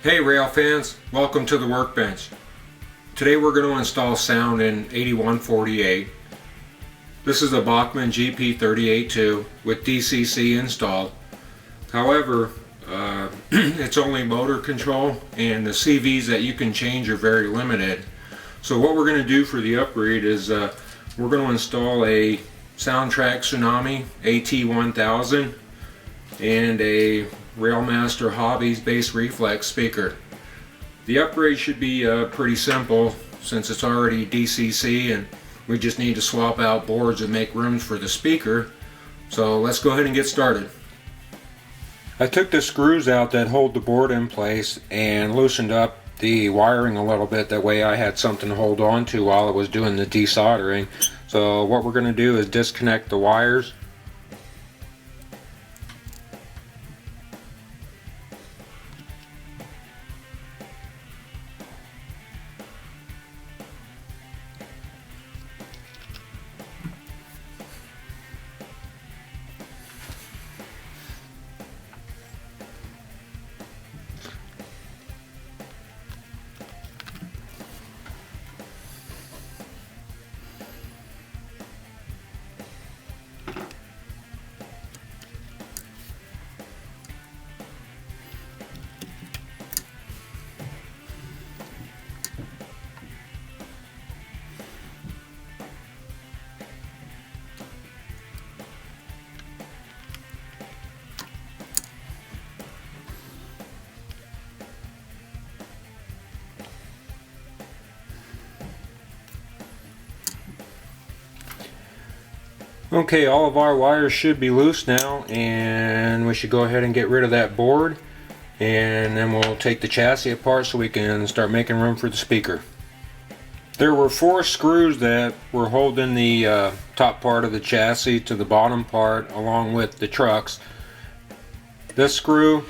Hey rail fans, welcome to the workbench. Today we're going to install sound in 8148. This is a Bachmann GP38-2 with DCC installed. However, it's only motor control and the CVs that you can change are very limited. So what we're going to do for the upgrade is we're going to install a Soundtraxx Tsunami AT-1000 and a Railmaster Hobbies bass reflex speaker. The upgrade should be pretty simple since it's already DCC and we just need to swap out boards and make rooms for the speaker. So let's go ahead and get started. I took the screws out that hold the board in place and loosened up the wiring a little bit, that way I had something to hold on to while I was doing the desoldering. So what we're going to do is disconnect the wires. Okay, all of our wires should be loose now, and we should go ahead and get rid of that board, and then we'll take the chassis apart so we can start making room for the speaker. There were 4 screws that were holding the top part of the chassis to the bottom part along with the trucks. This screw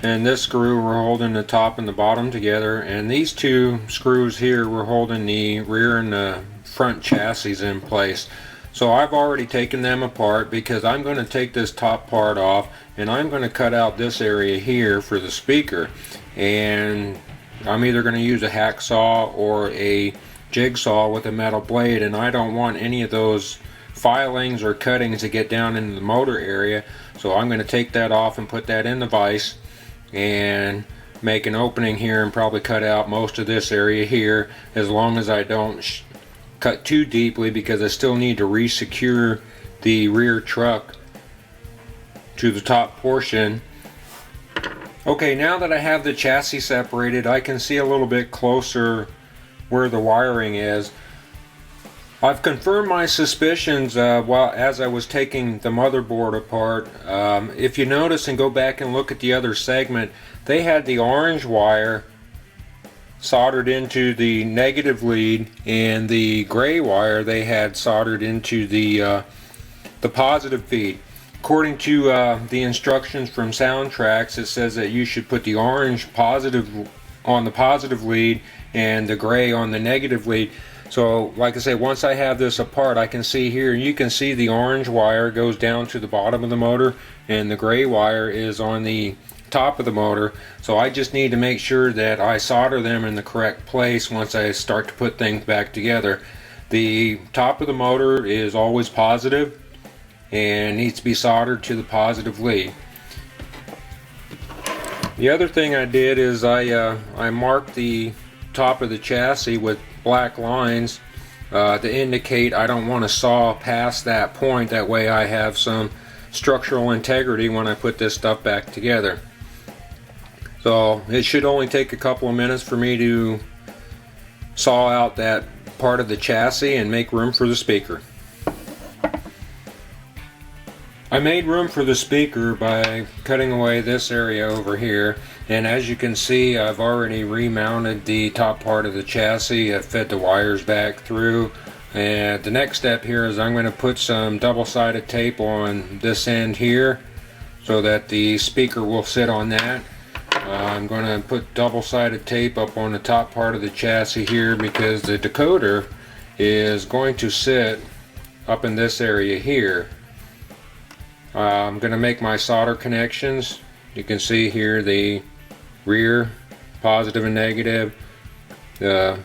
and this screw were holding the top and the bottom together, and these 2 screws here were holding the rear and the front chassis in place. So I've already taken them apart because I'm going to take this top part off and I'm going to cut out this area here for the speaker, and I'm either going to use a hacksaw or a jigsaw with a metal blade, and I don't want any of those filings or cuttings to get down into the motor area. So I'm going to take that off and put that in the vise and make an opening here and probably cut out most of this area here, as long as I don't cut too deeply, because I still need to re-secure the rear truck to the top portion. Okay, now that I have the chassis separated, I can see a little bit closer where the wiring is. I've confirmed my suspicions as I was taking the motherboard apart. If you notice and go back and look at the other segment, they had the orange wire soldered into the negative lead, and the gray wire they had soldered into the positive feed. According to the instructions from Soundtraxx, it says that you should put the orange positive on the positive lead and the gray on the negative lead. So like I say, once I have this apart, I can see here, you can see the orange wire goes down to the bottom of the motor and the gray wire is on the top of the motor. So I just need to make sure that I solder them in the correct place once I start to put things back together. The top of the motor is always positive and needs to be soldered to the positive lead. The other thing I did is I marked the top of the chassis with black lines to indicate I don't want to saw past that point. That way I have some structural integrity when I put this stuff back together. So it should only take a couple of minutes for me to saw out that part of the chassis and make room for the speaker. I made room for the speaker by cutting away this area over here, and as you can see, I've already remounted the top part of the chassis. I've fed the wires back through, and the next step here is I'm going to put some double-sided tape on this end here so that the speaker will sit on that. I'm going to put double-sided tape up on the top part of the chassis here because the decoder is going to sit up in this area here. I'm going to make my solder connections. You can see here the rear positive and negative. The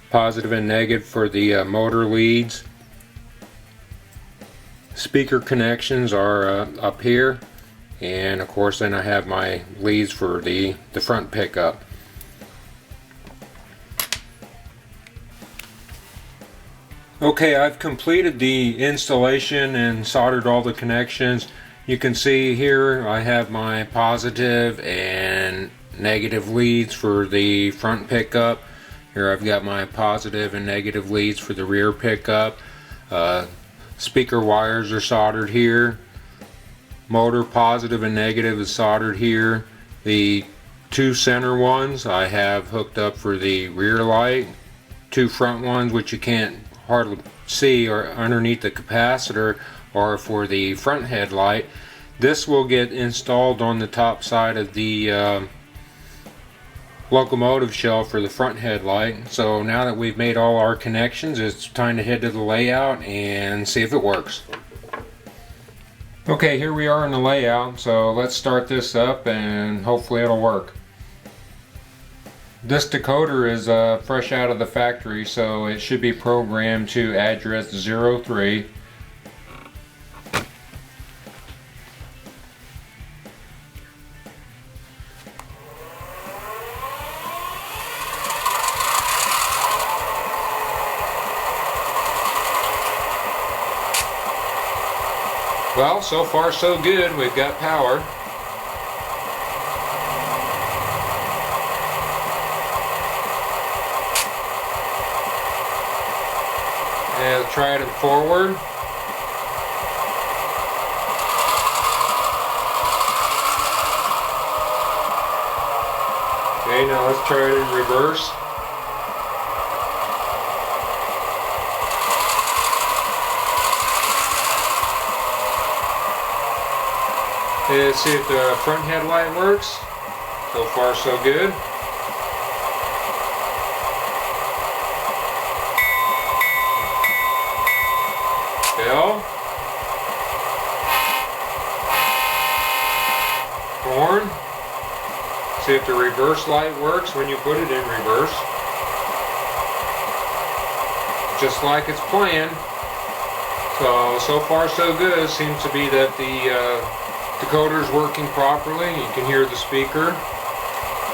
positive and negative for the motor leads. Speaker connections are up here, and of course then I have my leads for the front pickup. Okay, I've completed the installation and soldered all the connections. You can see here I have my positive and negative leads for the front pickup. Here I've got my positive and negative leads for the rear pickup. Speaker wires are soldered here. Motor positive and negative is soldered here. The two center ones I have hooked up for the rear light. Two front ones, which you can't hardly see, are underneath the capacitor, are for the front headlight. This will get installed on the top side of the locomotive shell for the front headlight. So now that we've made all our connections, it's time to head to the layout and see if it works. Okay, here we are in the layout, so let's start this up and hopefully it'll work. This decoder is fresh out of the factory, so it should be programmed to address 03. Well, so far so good. We've got power. And try it forward. Okay, now let's try it in reverse. Let's see if the front headlight works. So far so good. Bell. Horn. See if the reverse light works when you put it in reverse. Just like it's planned. So far so good. Seems to be that the decoder is working properly. You can hear the speaker.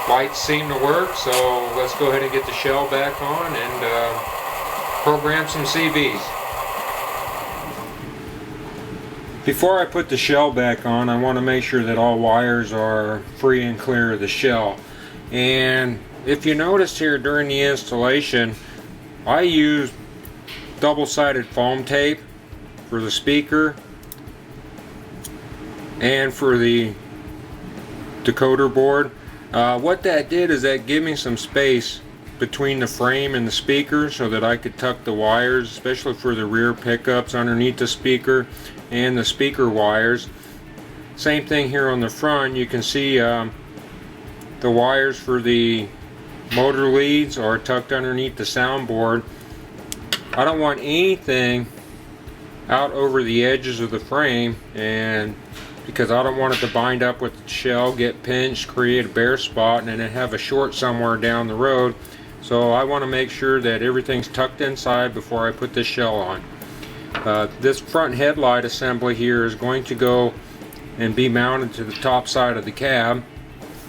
Lights seem to work, so let's go ahead and get the shell back on and program some CVs. Before I put the shell back on, I want to make sure that all wires are free and clear of the shell. And if you noticed here during the installation, I used double-sided foam tape for the speaker and for the decoder board. What that did is that gave me some space between the frame and the speaker so that I could tuck the wires, especially for the rear pickups, underneath the speaker and the speaker wires. Same thing here on the front. You can see the wires for the motor leads are tucked underneath the soundboard. I don't want anything out over the edges of the frame, and because I don't want it to bind up with the shell, get pinched, create a bare spot, and then have a short somewhere down the road. So I want to make sure that everything's tucked inside before I put this shell on. This front headlight assembly here is going to go and be mounted to the top side of the cab.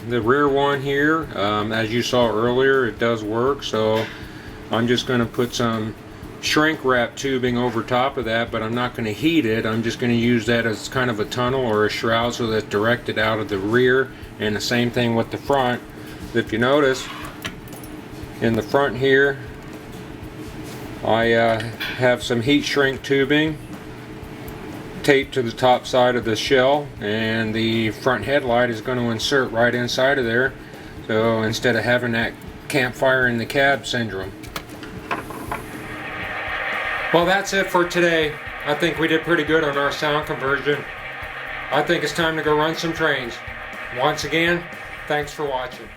The rear one here, as you saw earlier, it does work, so I'm just going to put some shrink wrap tubing over top of that, but I'm not going to heat it. I'm just going to use that as kind of a tunnel or a shroud so that's directed out of the rear, and the same thing with the front. If you notice, in the front here I have some heat shrink tubing taped to the top side of the shell, and the front headlight is going to insert right inside of there, so instead of having that campfire in the cab syndrome. Well, that's it for today. I think we did pretty good on our sound conversion. I think it's time to go run some trains. Once again, thanks for watching.